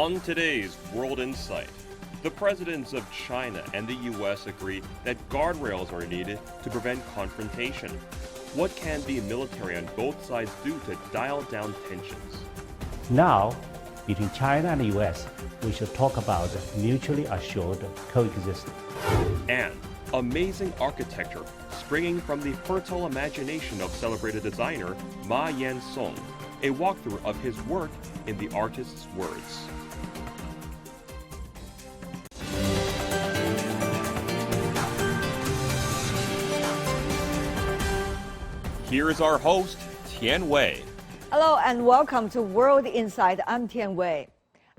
On today's World Insight, the presidents of China and the U.S. agree that guardrails are needed to prevent confrontation. What can the military on both sides do to dial down tensions? Now, between China and the U.S., we should talk about mutually assured coexistence. And amazing architecture springing from the fertile imagination of celebrated designer Ma Yansong, a walkthrough of his work in the artist's words. Here is our host, Tian Wei. Hello and welcome to World Insight. I'm Tian Wei.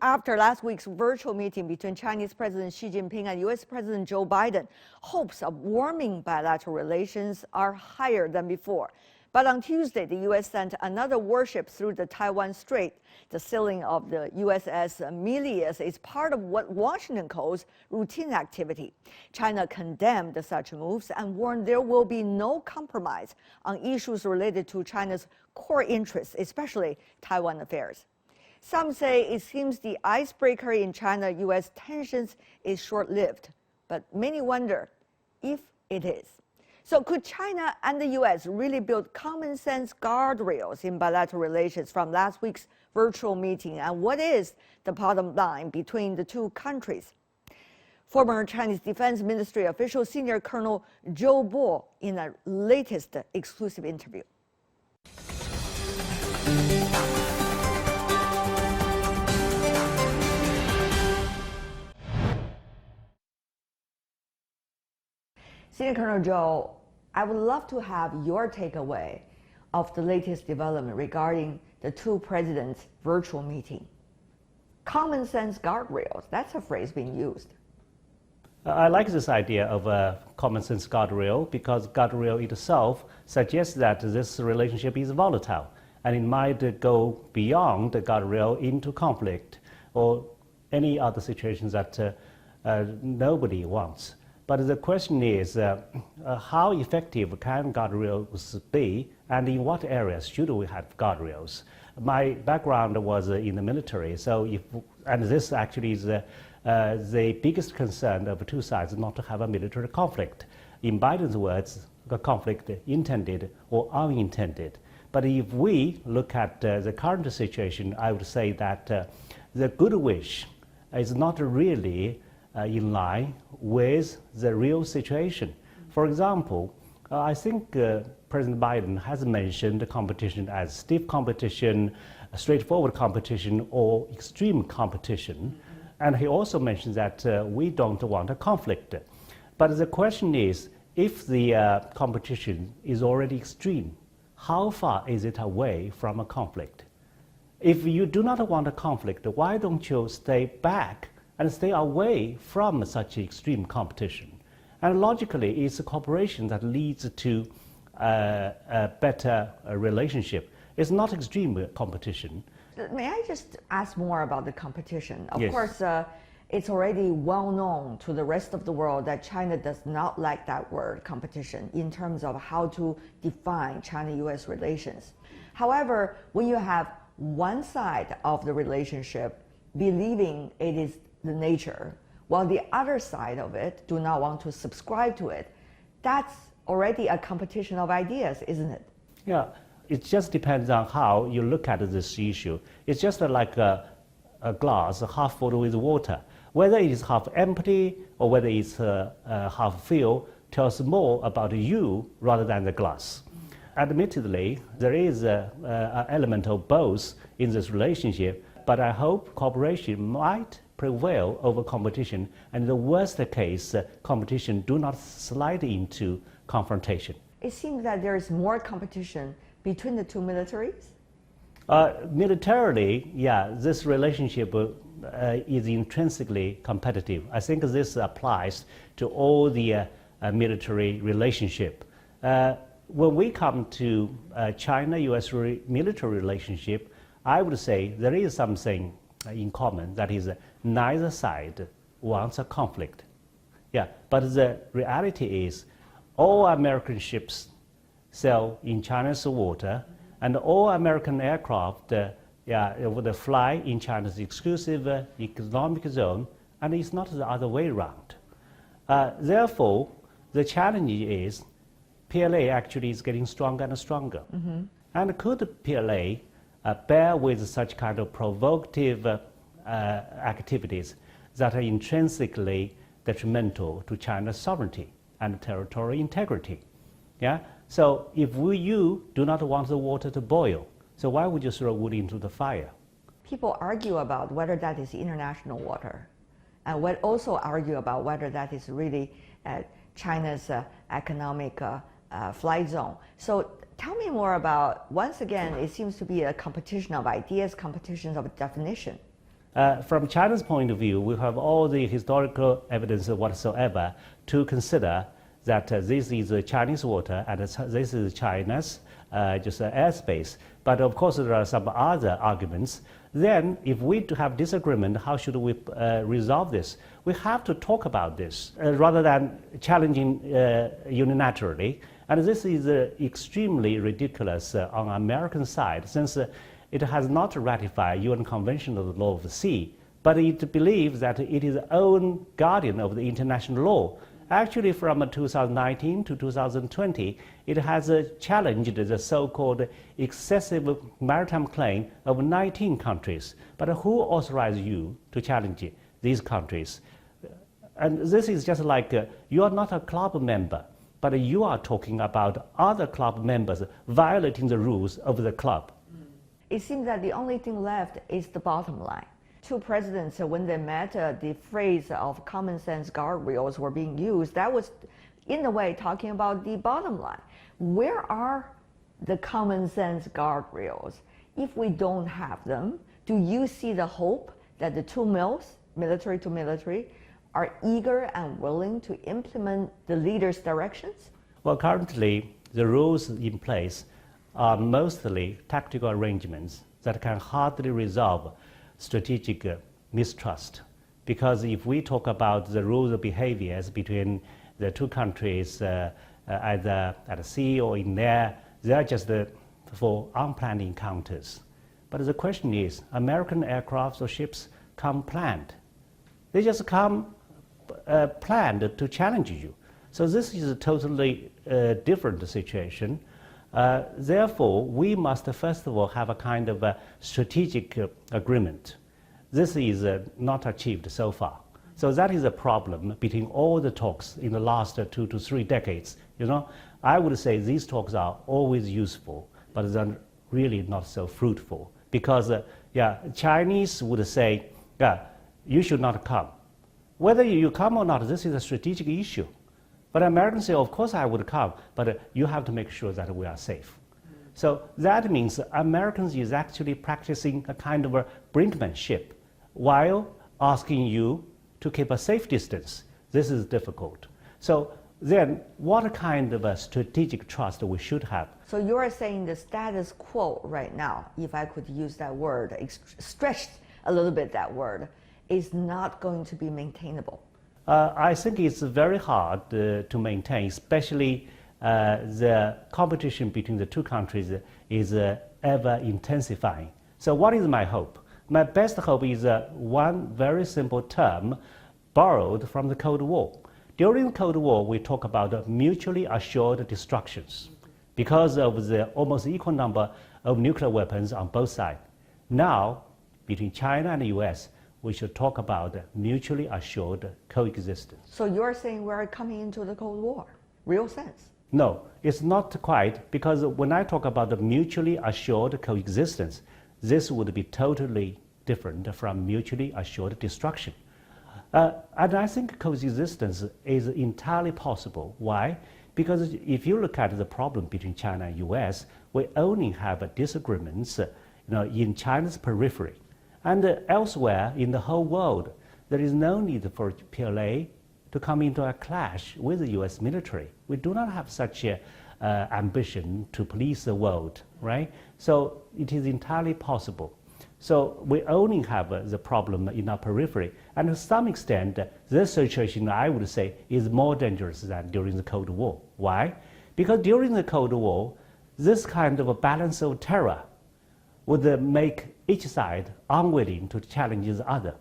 After last week's virtual meeting between Chinese President Xi Jinping and U.S. President Joe Biden, hopes of warming bilateral relations are higher than before. But on Tuesday, the U.S. sent another warship through the Taiwan Strait. The sailing of the USS militaries is part of what Washington calls routine activity. China condemned such moves and warned there will be no compromise on issues related to China's core interests, especially Taiwan affairs. Some say it seems the icebreaker in China-U.S. tensions is short-lived, but many wonder if it is. So could China and the U.S. really build common-sense guardrails in bilateral relations from last week's virtual meeting? And what is the bottom line between the two countries? Former Chinese Defense Ministry official Senior Colonel Zhou Bo in a latest exclusive interview. Senior Colonel Zhou, I would love to have your takeaway of the latest development regarding the two presidents' virtual meeting. Common sense guardrails, that's a phrase being used. I like this idea of a common sense guardrail because guardrail itself suggests that this relationship is volatile and it might go beyond the guardrail into conflict or any other situations that nobody wants. But the question is, how effective can guardrails be, and in what areas should we have guardrails? My background was in the military, and this actually is the biggest concern of two sides, not to have a military conflict. In Biden's words, a conflict intended or unintended. But if we look at the current situation, I would say that the good wish is not really in line with the real situation. For example, I think President Biden has mentioned the competition as stiff competition, straightforward competition, or extreme competition. And he also mentioned that we don't want a conflict. But the question is, if the competition is already extreme, how far is it away from a conflict? If you do not want a conflict, why don't you stay back and stay away from such extreme competition? And logically, it's a cooperation that leads to a better relationship. It's not extreme competition. May I just ask more about the competition? Of Yes. course, it's already well known to the rest of the world that China does not like that word competition in terms of how to define China-U.S. relations. However, when you have one side of the relationship believing it is the nature, while the other side of it do not want to subscribe to it, that's already a competition of ideas, isn't it? Yeah, it just depends on how you look at this issue. It's just like a glass half full with water. Whether it is half empty or whether it's half filled tells more about you rather than the glass. Admittedly, there is an element of both in this relationship, but I hope cooperation might prevail over competition, and in the worst case, competition do not slide into confrontation. It seems that there is more competition between the two militaries. Militarily, yeah, this relationship is intrinsically competitive. I think this applies to all the military relationship. When we come to China-U.S. military relationship, I would say there is something in common, that is neither side wants a conflict. Yeah, but the reality is all American ships sail in China's water and all American aircraft would fly in China's exclusive economic zone, and it's not the other way around. Therefore, the challenge is PLA actually is getting stronger and stronger. Mm-hmm. And could PLA bear with such kind of provocative activities that are intrinsically detrimental to China's sovereignty and territorial integrity? Yeah? So if you do not want the water to boil, so why would you throw wood into the fire? People argue about whether that is international water, and also argue about whether that is really China's economic flight zone. So tell me more about, once again, it seems to be a competition of ideas, competition of definition. From China's point of view, we have all the historical evidence whatsoever to consider that this is Chinese water and this is China's just airspace. But of course, there are some other arguments. Then, if we have disagreement, how should we resolve this? We have to talk about this rather than challenging unilaterally. And this is extremely ridiculous on American side, since it has not ratified UN Convention of the Law of the Sea, but it believes that it is the own guardian of the international law. Actually, from 2019 to 2020, it has challenged the so-called excessive maritime claim of 19 countries. But who authorized you to challenge these countries? And this is just like you are not a club member, but you are talking about other club members violating the rules of the club. It seems that the only thing left is the bottom line. Two presidents, when they met, the phrase of common sense guardrails were being used. That was, in a way, talking about the bottom line. Where are the common sense guardrails? If we don't have them, do you see the hope that the two mills, military to military, are eager and willing to implement the leader's directions? Well, currently, the rules in place are mostly tactical arrangements that can hardly resolve strategic mistrust. Because if we talk about the rules of behaviors between the two countries, either at sea or in air, they are just for unplanned encounters. But the question is, American aircraft or ships come planned. They just come planned to challenge you. So this is a totally different situation. Therefore, we must first of all have a kind of a strategic agreement. This is not achieved so far. So that is a problem between all the talks in the last 2 to 3 decades. You know, I would say these talks are always useful, but they're really not so fruitful. Because, Chinese would say, you should not come. Whether you come or not, this is a strategic issue. But Americans say, of course I would come, but you have to make sure that we are safe. So that means Americans is actually practicing a kind of a brinkmanship while asking you to keep a safe distance. This is difficult. So then what kind of a strategic trust we should have? So you are saying the status quo right now, if I could use that word, stretched a little bit that word, is not going to be maintainable. I think it's very hard to maintain, especially the competition between the two countries is ever intensifying. So what is my hope? My best hope is one very simple term borrowed from the Cold War. During the Cold War, we talk about mutually assured destructions because of the almost equal number of nuclear weapons on both sides. Now, between China and the U.S., we should talk about mutually assured coexistence. So you're saying we're coming into the Cold War, real sense? No, it's not quite, because when I talk about the mutually assured coexistence, this would be totally different from mutually assured destruction. And I think coexistence is entirely possible. Why? Because if you look at the problem between China and U.S., we only have disagreements in China's periphery. And elsewhere in the whole world, there is no need for PLA to come into a clash with the U.S. military. We do not have such ambition to police the world, right? So it is entirely possible. So we only have the problem in our periphery. And to some extent, this situation, I would say, is more dangerous than during the Cold War. Why? Because during the Cold War, this kind of a balance of terror would make each side unwilling to challenge the other.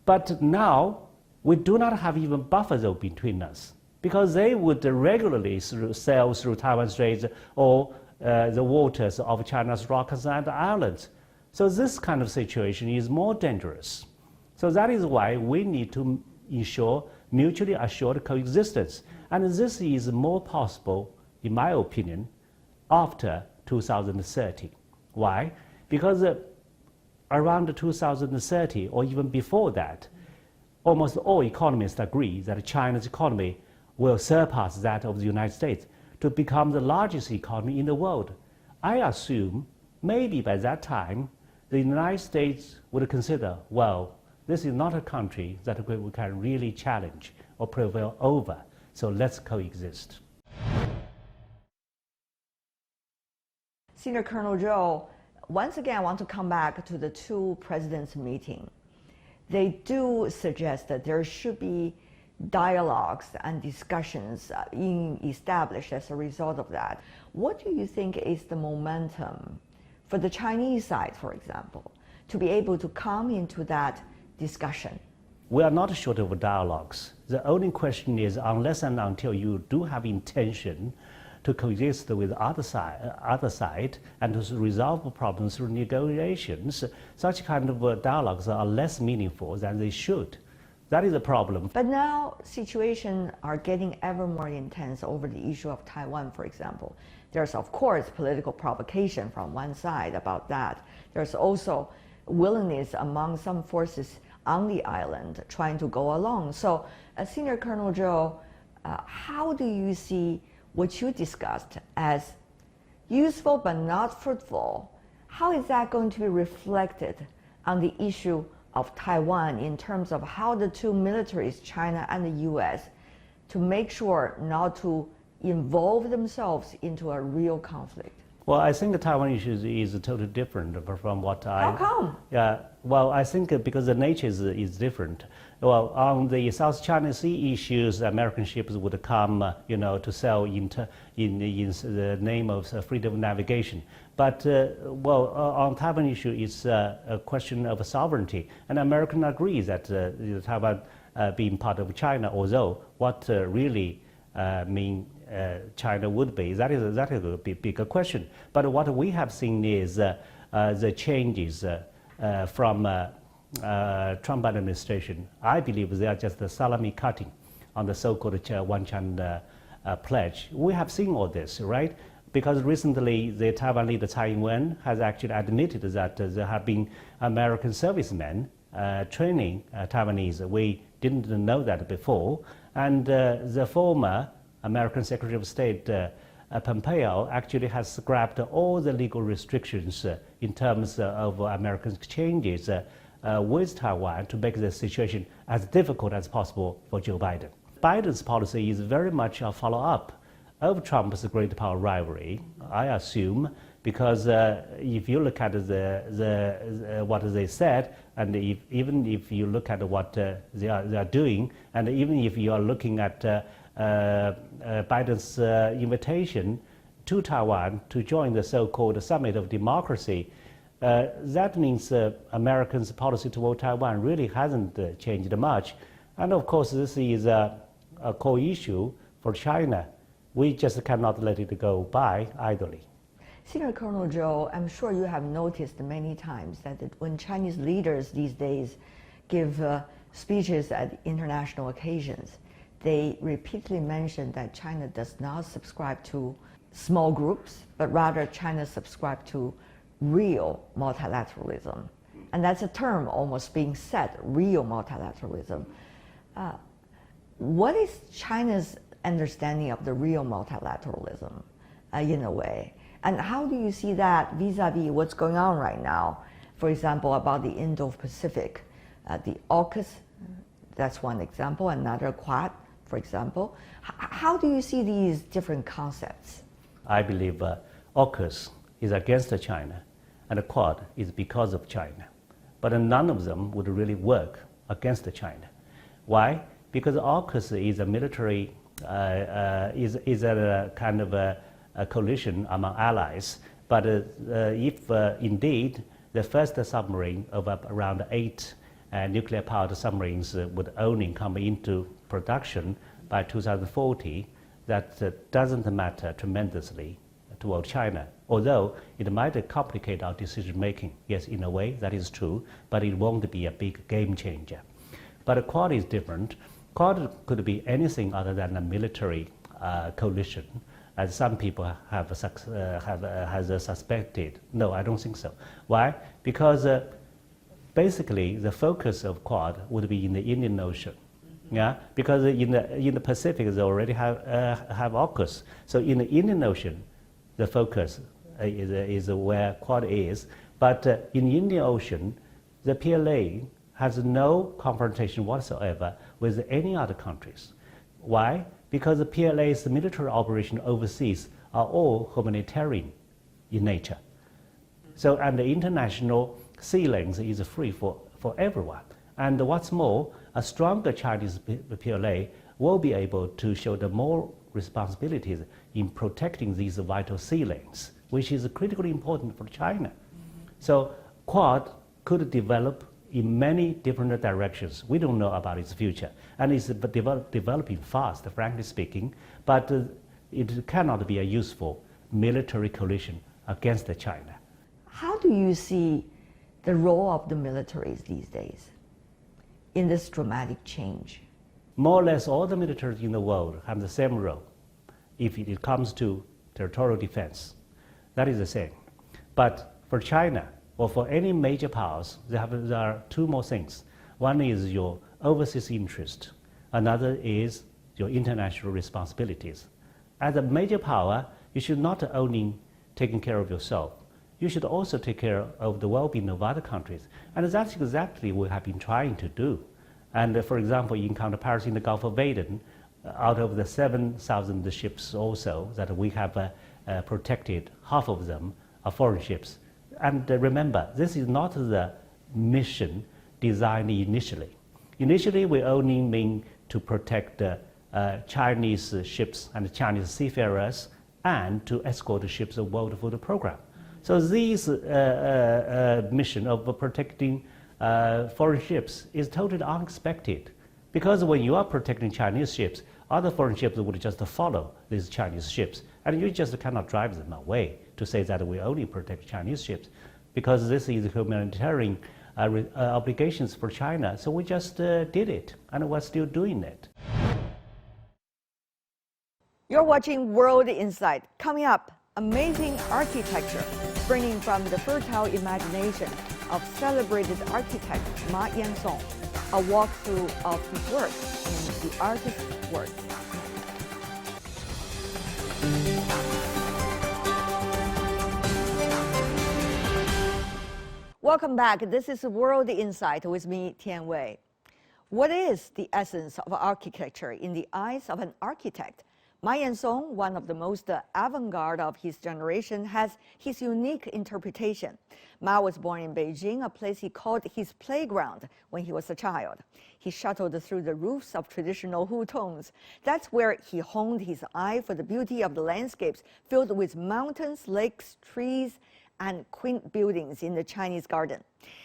But now, we do not have even buffer zone between us, because they would regularly sail through Taiwan Straits or the waters of China's Rockies and islands. So this kind of situation is more dangerous. So that is why we need to ensure mutually assured coexistence. And this is more possible, in my opinion, after 2030. Why? Because around 2030, or even before that, almost all economists agree that China's economy will surpass that of the United States to become the largest economy in the world. I assume maybe by that time, the United States would consider, well, this is not a country that we can really challenge or prevail over, so let's coexist. Senior Colonel Zhou, once again, I want to come back to the two presidents' meeting. They do suggest that there should be dialogues and discussions being established as a result of that. What do you think is the momentum for the Chinese side, for example, to be able to come into that discussion? We are not short of dialogues. The only question is, unless and until you do have intention to coexist with the other side and to resolve problems through negotiations, such kind of dialogues are less meaningful than they should. That is the problem. But now situations are getting ever more intense over the issue of Taiwan, for example. There's, of course, political provocation from one side about that. There's also willingness among some forces on the island trying to go along. So, Senior Colonel Zhou, how do you see what you discussed as useful but not fruitful? How is that going to be reflected on the issue of Taiwan in terms of how the two militaries, China and the U.S., to make sure not to involve themselves into a real conflict? Well, I think the Taiwan issue is totally different from what I... How come? Yeah, well, I think because the nature is different. Well, on the South China Sea issues, American ships would come, to sail in the name of freedom of navigation. But, on Taiwan issue, it's a question of sovereignty. And American agrees that Taiwan being part of China, although what really China would be, that is a bigger question. But what we have seen is the changes from Trump administration. I believe they are just a salami cutting on the so-called One China pledge. We have seen all this, right? Because recently the Taiwan leader Tsai has actually admitted that there have been American servicemen training Taiwanese. We didn't know that before. And the former American Secretary of State Pompeo actually has scrapped all the legal restrictions in terms of American exchanges with Taiwan to make the situation as difficult as possible for Joe Biden. Biden's policy is very much a follow-up of Trump's great power rivalry, I assume, because if you look at what they said, and even if you look at what they are doing, and even if you are looking at Biden's invitation to Taiwan to join the so-called Summit of Democracy, that means Americans' policy toward Taiwan really hasn't changed much. And of course, this is a core issue for China. We just cannot let it go by idly. Senior Colonel Zhou, I'm sure you have noticed many times that when Chinese leaders these days give speeches at international occasions, they repeatedly mention that China does not subscribe to small groups, but rather China subscribes to real multilateralism. And that's a term almost being said, real multilateralism. What is China's understanding of the real multilateralism in a way? And how do you see that vis-a-vis what's going on right now? For example, about the Indo-Pacific, the AUKUS, that's one example, another Quad, for example. How do you see these different concepts? I believe AUKUS is against China, and the Quad is because of China. But none of them would really work against China. Why? Because AUKUS is a military, is a kind of a coalition among allies. But if indeed the first submarine of around 8 nuclear-powered submarines would only come into production by 2040. That doesn't matter tremendously toward China, although it might complicate our decision-making. Yes, in a way, that is true, but it won't be a big game changer. But a Quad is different. Quad could be anything other than a military coalition, as some people have suspected. No, I don't think so. Why? Because basically the focus of Quad would be in the Indian Ocean. Yeah, because in the Pacific they already have AUKUS. So in the Indian Ocean, the focus is where Quad is. But in the Indian Ocean, the PLA has no confrontation whatsoever with any other countries. Why? Because the PLA's military operation overseas are all humanitarian in nature. So, and the international sea lanes is free for everyone. And what's more, a stronger Chinese PLA will be able to show the more responsibilities in protecting these vital sea lanes, which is critically important for China. So Quad could develop in many different directions. We don't know about its future, and it's developing fast, frankly speaking, but it cannot be a useful military coalition against China. How do you see the role of the militaries these days in this dramatic change? More or less all the militaries in the world have the same role if it comes to territorial defense. That is the same. But for China, or for any major powers, there are two more things. One is your overseas interest. Another is your international responsibilities. As a major power, you should not only take care of yourself, you should also take care of the well-being of other countries. And that's exactly what we have been trying to do. And for example, in counterparts in the Gulf of Aden, out of the 7,000 ships also that we have protected, half of them are foreign ships. And remember, this is not the mission designed initially. Initially, we only mean to protect Chinese ships and Chinese seafarers and to escort the ships of World Food Program. So this mission of protecting foreign ships is totally unexpected, because when you are protecting Chinese ships, other foreign ships would just follow these Chinese ships, and you just cannot drive them away to say that we only protect Chinese ships, because this is humanitarian obligations for China. So we just did it, and we're still doing it. You're watching World Insight. Coming up, amazing architecture, springing from the fertile imagination of celebrated architect Ma Yansong, a walkthrough of his work in the artist's words. Welcome back. This is World Insight with me, Tian Wei. What is the essence of architecture in the eyes of an architect? Ma Yansong, one of the most avant-garde of his generation, has his unique interpretation. Ma was born in Beijing, a place he called his playground when he was a child. He shuttled through the roofs of traditional hutongs. That's where he honed his eye for the beauty of the landscapes filled with mountains, lakes, trees, and quaint buildings in the Chinese garden.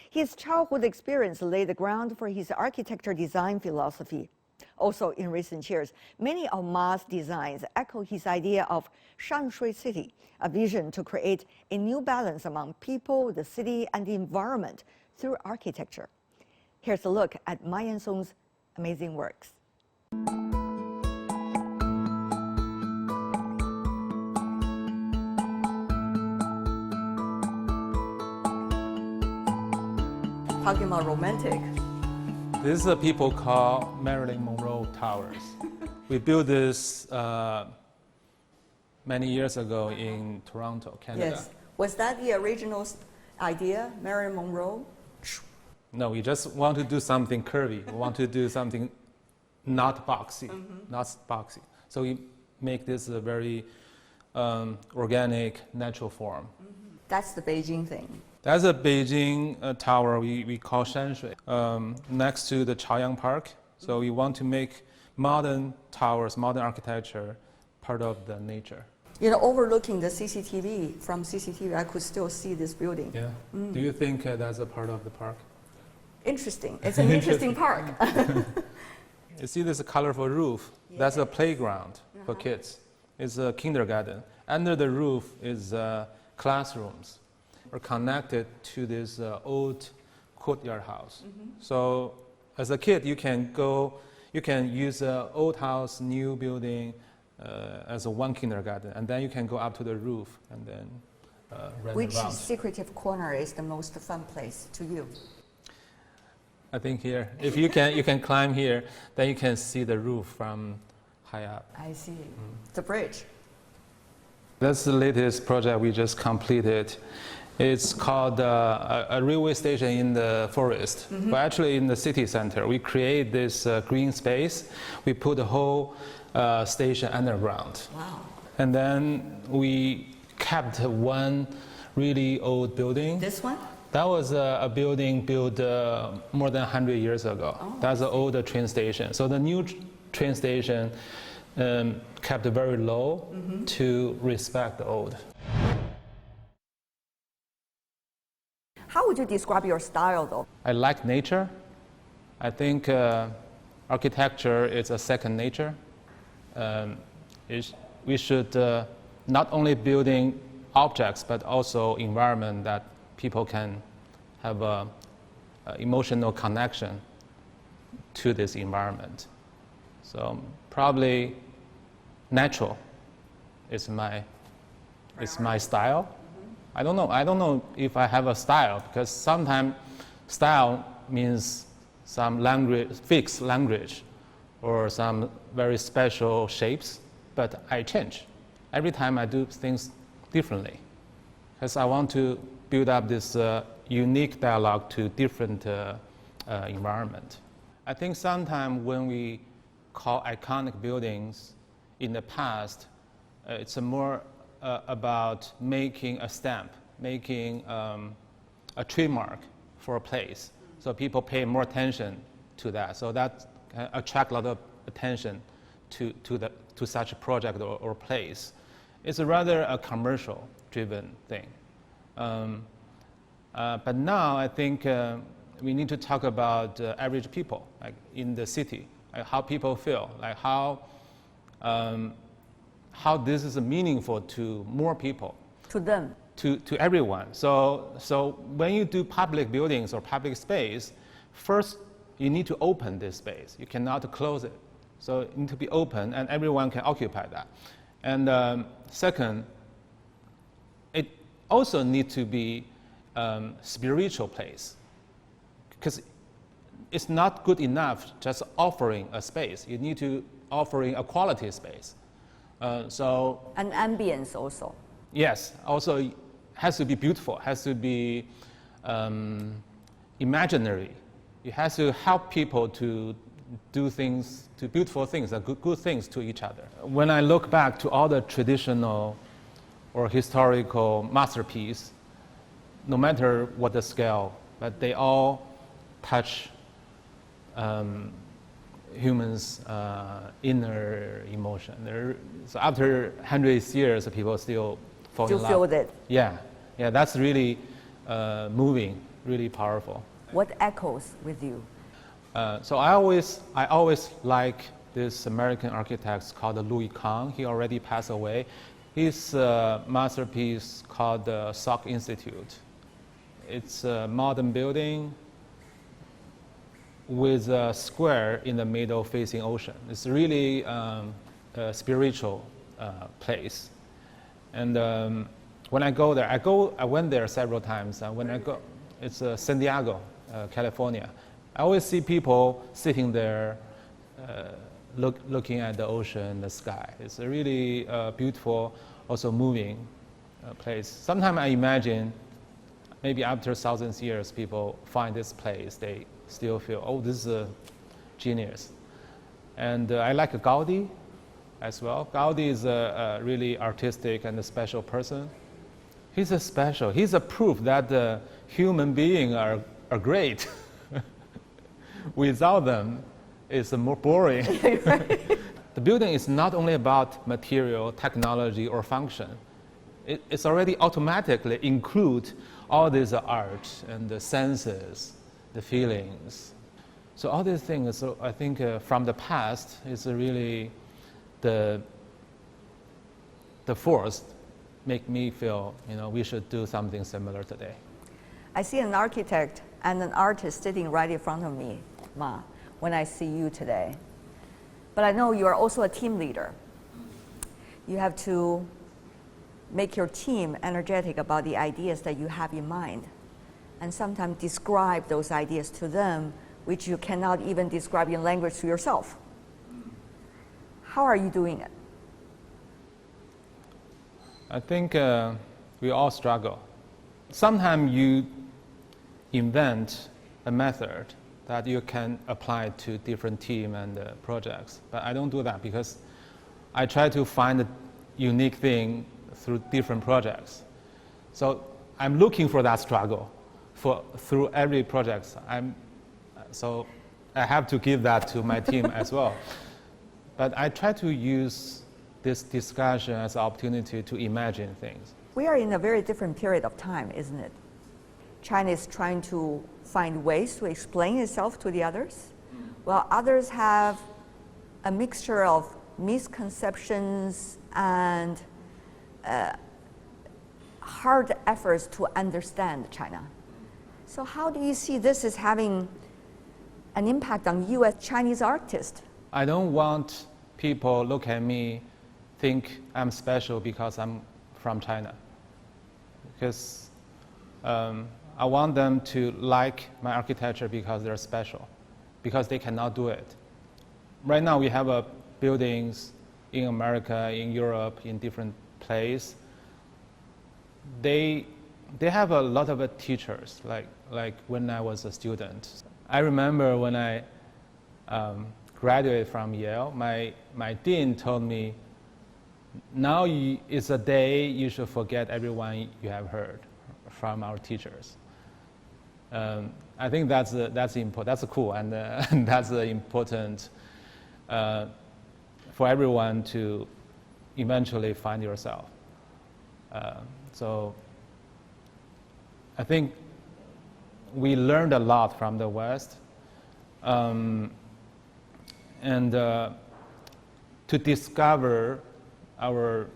His childhood experience laid the ground for his architecture design philosophy. Also, in recent years, many of Ma's designs echo his idea of Shanshui City, a vision to create a new balance among people, the city, and the environment through architecture. Here's a look at Ma Yansong's amazing works. Talking about romantic. This is people call Marilyn Monroe Towers. We built this many years ago in Toronto, Canada. Yes. Was that the original idea, Marilyn Monroe? No, we just want to do something curvy. We want to do something not boxy, not boxy. So we make this a very organic, natural form. That's the Beijing thing. That's a Beijing tower we call Shanshui, next to the Chaoyang Park. So we want to make modern towers, modern architecture, part of the nature. You know, overlooking the CCTV, from CCTV, I could still see this building. Yeah. Do you think that's a part of the park? Interesting. It's an interesting park. You see this colorful roof? That's a playground for kids. It's a kindergarten. Under the roof is classrooms. We're connected to this old courtyard house. So as a kid, you can use an old house, new building as a one kindergarten, and then you can go up to the roof and then run Which around. secretive corner is the most fun place to you? I think here. If you can climb here, then you can see the roof from high up. I see. The bridge. That's the latest project we just completed. It's called a railway station in the forest, but actually in the city center. We create this green space. We put the whole station underground. Wow. And then we kept one really old building. This one? That was a building built more than 100 years ago. Oh, That's an older train station. So the new train station kept very low to respect the old. How would you describe your style, though? I like nature. I think architecture is a second nature. We should not only building objects, but also environment that people can have a emotional connection to this environment. So probably natural is my style. I don't know if I have a style, because sometimes style means some language, fixed language, or some very special shapes, but I change. Every time I do things differently, because I want to build up this unique dialogue to different environment. I think sometimes when we call iconic buildings in the past, it's more about making a stamp, making a trademark for a place. So people pay more attention to that. So that can attract a lot of attention to such a project or place. It's rather a commercial-driven thing. But now I think we need to talk about average people, like in the city, like how people feel, like how this is meaningful to more people. To them. To everyone. So when you do public buildings or public space, first you need to open this space. You cannot close it. So it needs to be open and everyone can occupy that. And second, it also needs to be spiritual place, because it's not good enough just offering a space. You need to offering a quality space. So An ambience also. yes, also it has to be beautiful, has to be imaginary. It has to help people to do things, to beautiful things, good things to each other. When I look back to all the traditional or historical masterpieces, no matter what the scale, but they all touch humans' inner emotion. So after hundreds of years, people still fall in You love. feel that. Yeah, that's really moving, really powerful. What echoes with you? So I always like this American architect called Louis Kahn. He already passed away. His masterpiece called the Salk Institute. It's a modern building with a square in the middle facing ocean. It's really a spiritual place. And when I go there, I went there several times. When I go, it's San Diego, California. I always see people sitting there looking at the ocean, the sky. It's a really beautiful, also moving place. Sometimes I imagine maybe after thousands of years, people find this place, they still feel, oh, this is a genius. And I like Gaudi as well. Gaudi is a really artistic and a special person. He's a proof that human beings are great. Without them, it's more boring. the building is not only about material, technology, or function. It's already automatically include all these art and the senses, the feelings. So all these things, so I think from the past is really the force make me feel, we should do something similar today. I see an architect and an artist sitting right in front of me, Ma, when I see you today. But I know you are also a team leader. You have to make your team energetic about the ideas that you have in mind, and sometimes describe those ideas to them, which you cannot even describe in language to yourself. How are you doing it? I think we all struggle. Sometimes you invent a method that you can apply to different teams and projects, but I don't do that because I try to find a unique thing through different projects. So I'm looking for that struggle through every project. So I have to give that to my team as well. But I try to use this discussion as an opportunity to imagine things. We are in a very different period of time, isn't it? China is trying to find ways to explain itself to the others, while others have a mixture of misconceptions and hard efforts to understand China. So how do you see this as having an impact on you as Chinese artists? I don't want people look at me, think I'm special because I'm from China. Because I want them to like my architecture because they're special, because they cannot do it. Right now we have buildings in America, in Europe, in different places. They have a lot of teachers, like when I was a student. I remember when I graduated from Yale, my dean told me, now is a day you should forget everyone you have heard from our teachers. I think that's important. That's cool, and that's important for everyone to eventually find yourself. So I think we learned a lot from the West, and to discover our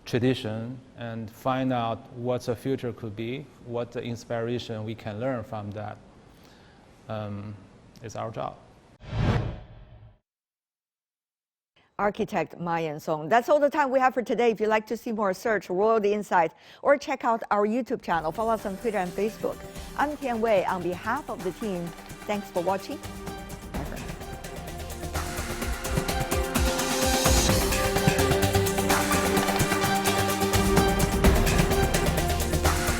tradition and find out what the future could be, what the inspiration we can learn from that is our job. Architect Ma Yansong. That's all the time we have for today. If you'd like to see more, search World Insight or check out our YouTube channel. Follow us on Twitter and Facebook. I'm Tian Wei on behalf of the team. Thanks for watching.